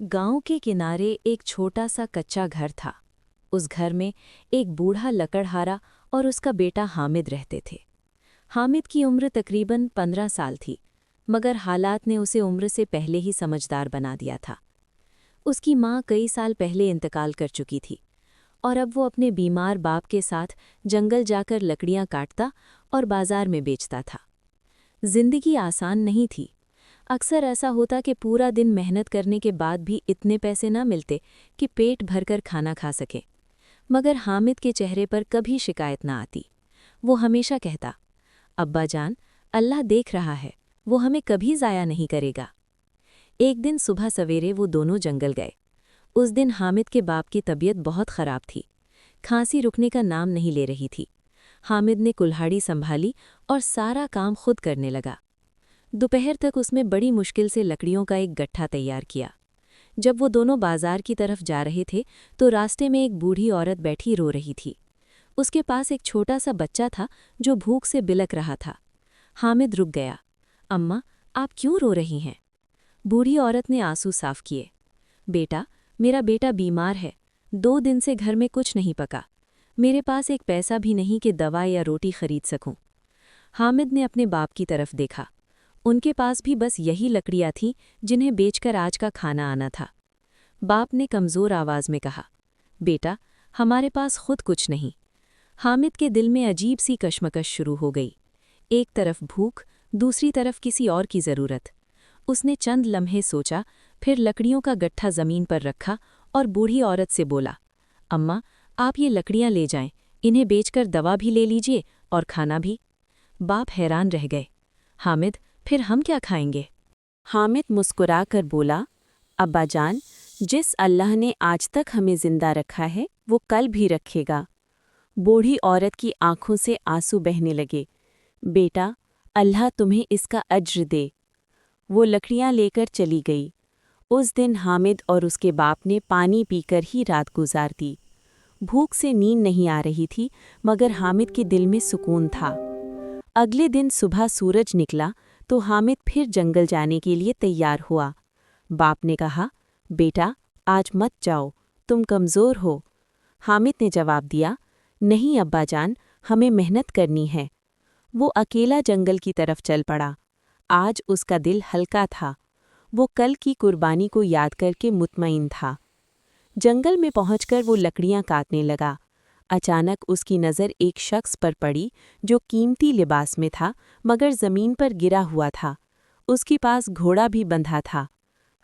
गांव के किनारे एक छोटा सा कच्चा घर था। उस घर में एक बूढ़ा लकड़हारा और उसका बेटा हामिद रहते थे। हामिद की उम्र तकरीबन 15 साल थी, मगर हालात ने उसे उम्र से पहले ही समझदार बना दिया था। उसकी माँ कई साल पहले इंतकाल कर चुकी थी और अब वो अपने बीमार बाप के साथ जंगल जाकर लकड़ियाँ काटता और बाजार में बेचता था। जिंदगी आसान नहीं थी। अक्सर ऐसा होता कि पूरा दिन मेहनत करने के बाद भी इतने पैसे न मिलते कि पेट भरकर खाना खा सके। मगर हामिद के चेहरे पर कभी शिकायत न आती। वो हमेशा कहता, अब्बा जान, अल्लाह देख रहा है, वो हमें कभी ज़ाया नहीं करेगा। एक दिन सुबह सवेरे वो दोनों जंगल गए। उस दिन हामिद के बाप की तबीयत बहुत ख़राब थी। खांसी रुकने का नाम नहीं ले रही थी। हामिद ने कुल्हाड़ी संभाली और सारा काम खुद करने लगा। दोपहर तक उसमें बड़ी मुश्किल से लकड़ियों का एक गट्ठा तैयार किया। जब वो दोनों बाजार की तरफ जा रहे थे तो रास्ते में एक बूढ़ी औरत बैठी रो रही थी। उसके पास एक छोटा सा बच्चा था जो भूख से बिलक रहा था। हामिद रुक गया। अम्मा, आप क्यों रो रही हैं? बूढ़ी औरत ने आंसू साफ किए। बेटा, मेरा बेटा बीमार है। 2 दिन से घर में कुछ नहीं पका। मेरे पास एक पैसा भी नहीं कि दवा या रोटी खरीद सकूं। हामिद ने अपने बाप की तरफ देखा। उनके पास भी बस यही लकड़ियाँ थीं जिन्हें बेचकर आज का खाना आना था। बाप ने कमज़ोर आवाज़ में कहा, बेटा, हमारे पास खुद कुछ नहीं। हामिद के दिल में अजीब सी कश्मकश शुरू हो गई। एक तरफ भूख, दूसरी तरफ किसी और की ज़रूरत। उसने चंद लम्हे सोचा, फिर लकड़ियों का गट्ठा ज़मीन पर रखा और बूढ़ी औरत से बोला, अम्मा, आप ये लकड़ियाँ ले जाएं, इन्हें बेचकर दवा भी ले लीजिए और खाना भी। बाप हैरान रह गए। हामिद, फिर हम क्या खाएंगे? हामिद मुस्कुरा कर बोला, अब्बा जान, जिस अल्लाह ने आज तक हमें जिंदा रखा है वो कल भी रखेगा। बूढ़ी औरत की आंखों से आंसू बहने लगे। बेटा, अल्लाह तुम्हें इसका अज्र दे। वो लकड़ियां लेकर चली गई। उस दिन हामिद और उसके बाप ने पानी पीकर ही रात गुजार दी। भूख से नींद नहीं आ रही थी, मगर हामिद के दिल में सुकून था। अगले दिन सुबह सूरज निकला तो हामिद फिर जंगल जाने के लिए तैयार हुआ। बाप ने कहा, बेटा, आज मत जाओ, तुम कमज़ोर हो। हामिद ने जवाब दिया, नहीं अब्बा जान, हमें मेहनत करनी है। वो अकेला जंगल की तरफ चल पड़ा। आज उसका दिल हल्का था। वो कल की कुर्बानी को याद करके मुतमईन था। जंगल में पहुंचकर वो लकड़ियां काटने लगा। अचानक उसकी नज़र एक शख्स पर पड़ी जो कीमती लिबास में था, मगर ज़मीन पर गिरा हुआ था। उसके पास घोड़ा भी बंधा था।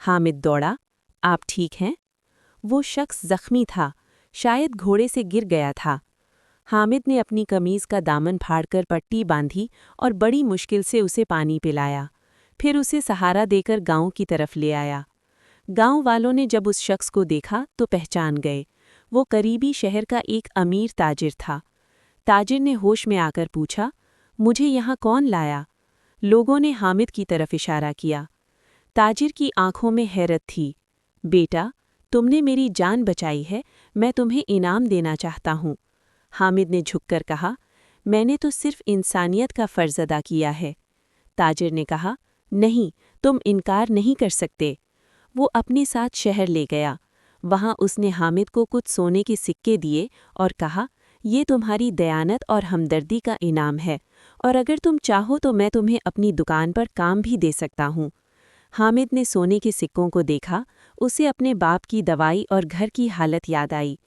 हामिद दौड़ा, आप ठीक हैं? वो शख्स ज़ख्मी था, शायद घोड़े से गिर गया था। हामिद ने अपनी कमीज़ का दामन फाड़कर पट्टी बांधी और बड़ी मुश्किल से उसे पानी पिलाया। फिर उसे सहारा देकर गांव की तरफ ले आया। गांव वालों ने जब उस शख्स को देखा तो पहचान गए। वो करीबी शहर का एक अमीर ताजिर था। ताजिर ने होश में आकर पूछा, मुझे यहाँ कौन लाया? लोगों ने हामिद की तरफ इशारा किया। ताजिर की आंखों में हैरत थी। बेटा, तुमने मेरी जान बचाई है, मैं तुम्हें इनाम देना चाहता हूँ। हामिद ने झुककर कहा, मैंने तो सिर्फ इंसानियत का फ़र्ज़ अदा किया है। ताजिर ने कहा, नहीं, तुम इनकार नहीं कर सकते। वो अपने साथ शहर ले गया। वहाँ उसने हामिद को कुछ सोने के सिक्के दिए और कहा, ये तुम्हारी दयानत और हमदर्दी का इनाम है, और अगर तुम चाहो तो मैं तुम्हें अपनी दुकान पर काम भी दे सकता हूँ। हामिद ने सोने के सिक्कों को देखा। उसे अपने बाप की दवाई और घर की हालत याद आई।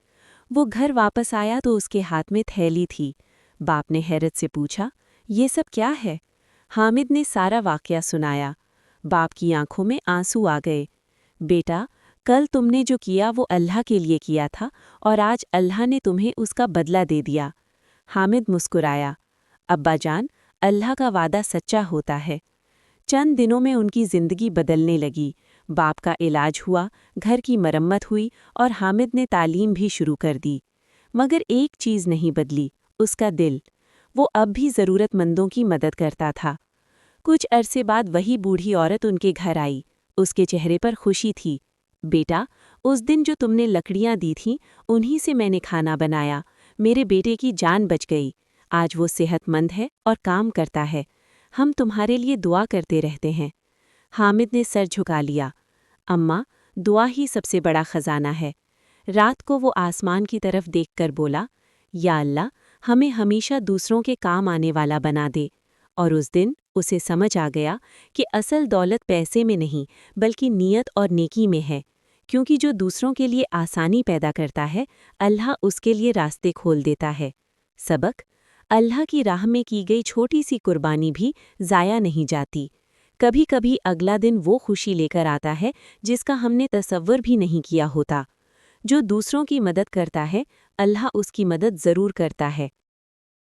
वो घर वापस आया तो उसके हाथ में थैली थी। बाप ने हैरत से पूछा, ये सब क्या है? हामिद ने सारा वाक़या सुनाया। बाप की आंखों में आंसू आ गए। बेटा, कल तुमने जो किया वो अल्लाह के लिए किया था, और आज अल्लाह ने तुम्हें उसका बदला दे दिया। हामिद मुस्कुराया। अब्बा जान, अल्लाह का वादा सच्चा होता है। चंद दिनों में उनकी ज़िंदगी बदलने लगी। बाप का इलाज हुआ, घर की मरम्मत हुई और हामिद ने तालीम भी शुरू कर दी। मगर एक चीज़ नहीं बदली, उसका दिल। वो अब भी ज़रूरतमंदों की मदद करता था। कुछ अरसे बाद वही बूढ़ी औरत उनके घर आई। उसके चेहरे पर खुशी थी। बेटा, उस दिन जो तुमने लकड़ियाँ दी थीं, उन्हीं से मैंने खाना बनाया। मेरे बेटे की जान बच गई। आज वो सेहतमंद है और काम करता है। हम तुम्हारे लिए दुआ करते रहते हैं। हामिद ने सर झुका लिया। अम्मा, دعا ہی سب سے بڑا خزانہ ہے۔ رات کو وہ آسمان کی طرف دیکھ کر بولا، یا اللہ، ہمیں ہمیشہ دوسروں کے کام آنے والا بنا دے۔ اور اس دن اسے سمجھ آ گیا کہ اصل دولت پیسے میں نہیں بلکہ نیت اور نیکی میں ہے، کیونکہ جو دوسروں کے لیے آسانی پیدا کرتا ہے، اللہ اس کے لیے راستے کھول دیتا ہے۔ سبق: اللہ کی راہ میں کی گئی چھوٹی سی قربانی بھی ضائع نہیں جاتی۔ کبھی کبھی اگلا دن وہ خوشی لے کر آتا ہے جس کا ہم نے تصور بھی نہیں کیا ہوتا۔ جو دوسروں کی مدد کرتا ہے، اللہ اس کی مدد ضرور کرتا ہے۔